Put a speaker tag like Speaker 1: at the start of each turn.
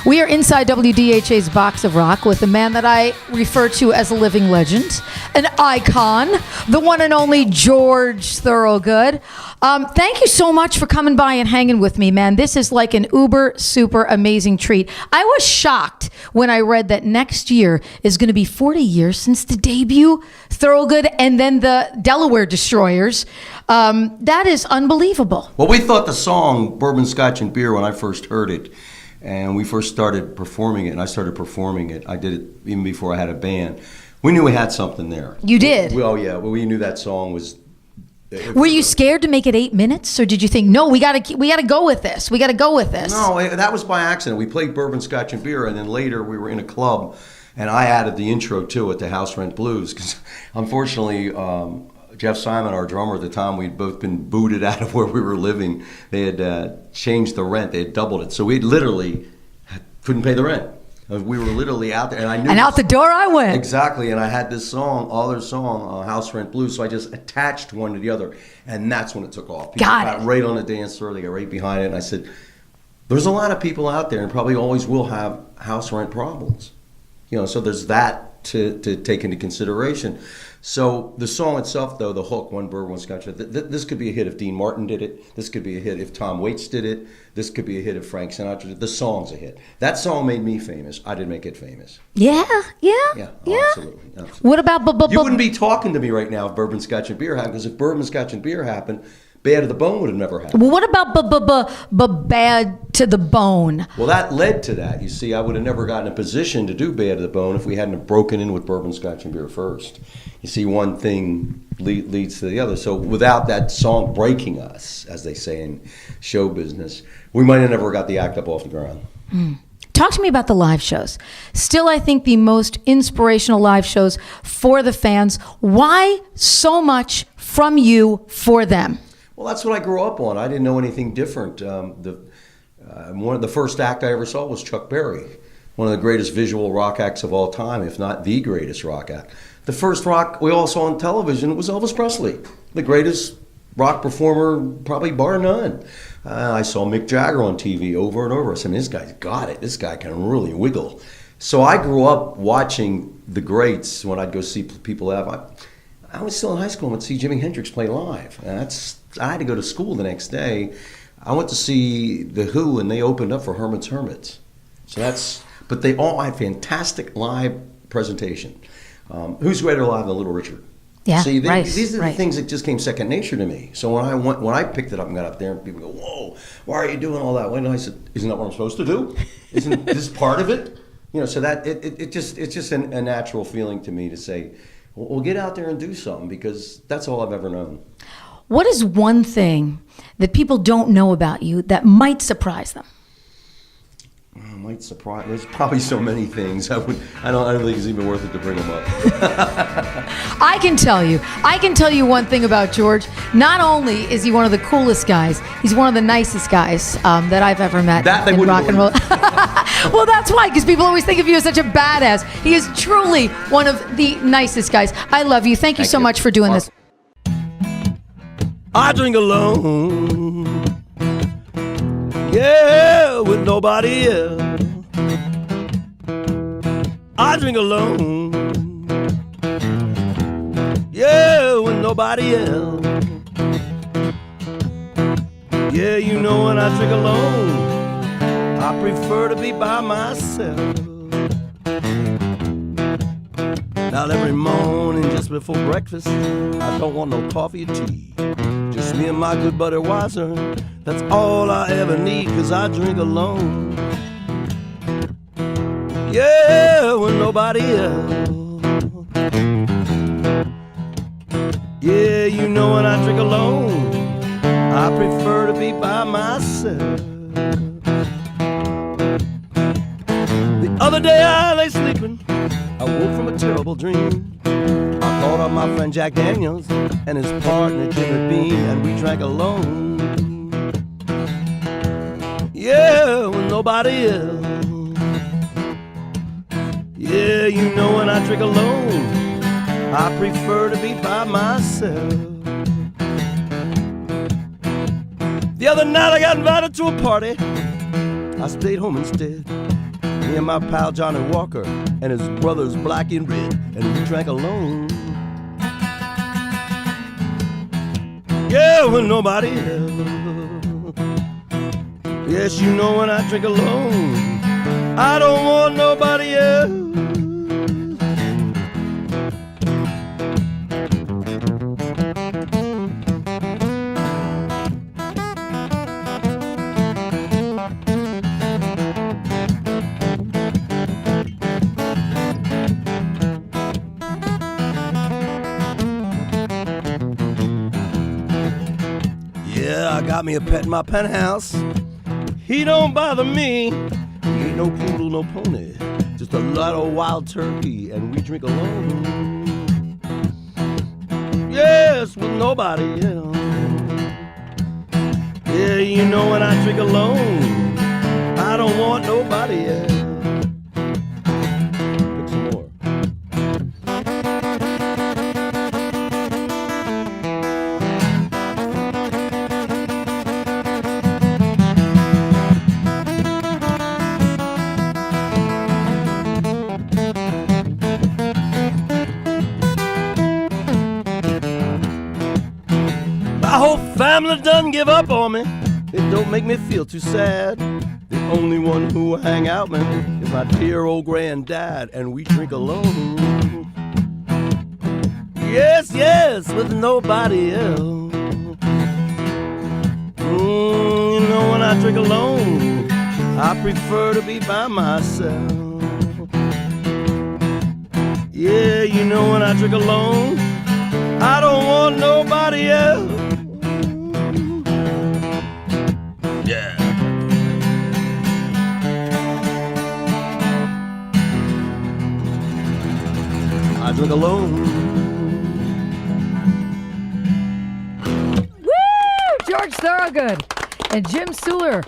Speaker 1: We are inside WDHA's Box of Rock with a man that I refer to as a living legend, an icon, the one and only George Thorogood. Thank you so much for coming by and hanging with me, man. This is like an uber super amazing treat. I was shocked when I read that next year is going to be 40 years since the debut, Thorogood, and then the Delaware Destroyers. That is unbelievable.
Speaker 2: Well, we thought the song Bourbon, Scotch, and Beer when I first heard it, and we first started performing it, and I started performing it. I did it even before I had a band. We knew we had something there.
Speaker 1: You did?
Speaker 2: We knew that song was...
Speaker 1: Were you scared to make it 8 minutes, or did you think, no, we got to go with this? We got to go with this.
Speaker 2: No, that was by accident. We played Bourbon, Scotch, and Beer, and then later we were in a club, and I added the intro to it, the House Rent Blues, because unfortunately, Jeff Simon, our drummer at the time, we'd both been booted out of where we were living. They had changed the rent; they had doubled it, so we literally couldn't pay the rent. We were literally out there, and I knew.
Speaker 1: And out the door I went.
Speaker 2: Exactly, and I had this song, other song, House Rent Blues. So I just attached one to the other, and that's when it took off. People got right on the dance floor; they got right behind it, and I said, "There's a lot of people out there, and probably always will have house rent problems." So there's that to take into consideration. So the song itself, though, the hook, One Bourbon, One Scotch, this could be a hit if Dean Martin did it. This could be a hit if Tom Waits did it. This could be a hit if Frank Sinatra did it. The song's a hit. That song made me famous. I didn't make it famous.
Speaker 1: Yeah.
Speaker 2: Absolutely.
Speaker 1: What about...
Speaker 2: You wouldn't be talking to me right now if Bourbon, Scotch, and Beer happened, because if Bourbon, Scotch, and Beer happened, Bad to the Bone would have never happened.
Speaker 1: Well, what about Bad to the Bone?
Speaker 2: Well, that led to that. You see, I would have never gotten a position to do Bad to the Bone if we hadn't have broken in with Bourbon, Scotch, and Beer first. You see, one thing leads to the other. So without that song breaking us, as they say in show business, we might have never got the act up off the ground.
Speaker 1: Talk to me about the live shows. Still, I think the most inspirational live shows for the fans. Why so much from you for them?
Speaker 2: Well, that's what I grew up on. I didn't know anything different. The first act I ever saw was Chuck Berry, one of the greatest visual rock acts of all time, if not the greatest rock act. The first rock we all saw on television was Elvis Presley, the greatest rock performer, probably bar none. I saw Mick Jagger on TV over and over. I said, this guy's got it. This guy can really wiggle. So I grew up watching the greats when I'd go see people live. I was still in high school and would see Jimi Hendrix play live. And I had to go to school the next day. I went to see The Who, and they opened up for Herman's Hermits. But they all had fantastic live presentation. Who's greater live than Little Richard?
Speaker 1: Yeah,
Speaker 2: See, these are the things that just came second nature to me. So when I picked it up and got up there, and people go, "Whoa, why are you doing all that?" And I said, "Isn't that what I'm supposed to do? Isn't this part of it?" So that it's just a natural feeling to me to say, "Well, get out there and do something," because that's all I've ever known.
Speaker 1: What is one thing that people don't know about you that might surprise them?
Speaker 2: Might surprise. There's probably so many things. I don't think it's even worth it to bring them up.
Speaker 1: I can tell you one thing about George. Not only is he one of the coolest guys, he's one of the nicest guys that I've ever met in rock and roll. Well, that's why, because people always think of you as such a badass. He is truly one of the nicest guys. I love you. Thank you so much for doing this.
Speaker 3: I drink alone, yeah, with nobody else. I drink alone, yeah, with nobody else. Yeah, when I drink alone, I prefer to be by myself. Now every morning just before breakfast, I don't want no coffee or tea. Just me and my good buddy Wiser, that's all I ever need, 'cause I drink alone. Yeah, with nobody else. Yeah, when I drink alone, I prefer to be by myself. The other day I lay sleeping, I woke from a terrible dream. I called up my friend Jack Daniels and his partner Jimmy Beam, and we drank alone. Yeah, with nobody else. Yeah, when I drink alone, I prefer to be by myself. The other night I got invited to a party. I stayed home instead. Me and my pal Johnny Walker and his brothers Black and Red, and we drank alone. Yeah, with nobody else. Yes, you know when I drink alone, I don't want nobody else. Yeah, I got me a pet in my penthouse. He don't bother me. He ain't no poodle, no pony, just a little wild turkey, and we drink alone. Yes, with nobody else. Yeah, you know when I drink alone, I don't want nobody else. Pick some more. My whole family done give up on me. It don't make me feel too sad. The only one who hang out with me is my dear old granddad, and we drink alone. Yes, yes, with nobody else. You know when I drink alone, I prefer to be by myself. Yeah, you know when I drink alone, I don't want nobody else. Yeah. I drink alone.
Speaker 1: Woo! George Thorogood and Jim Suler.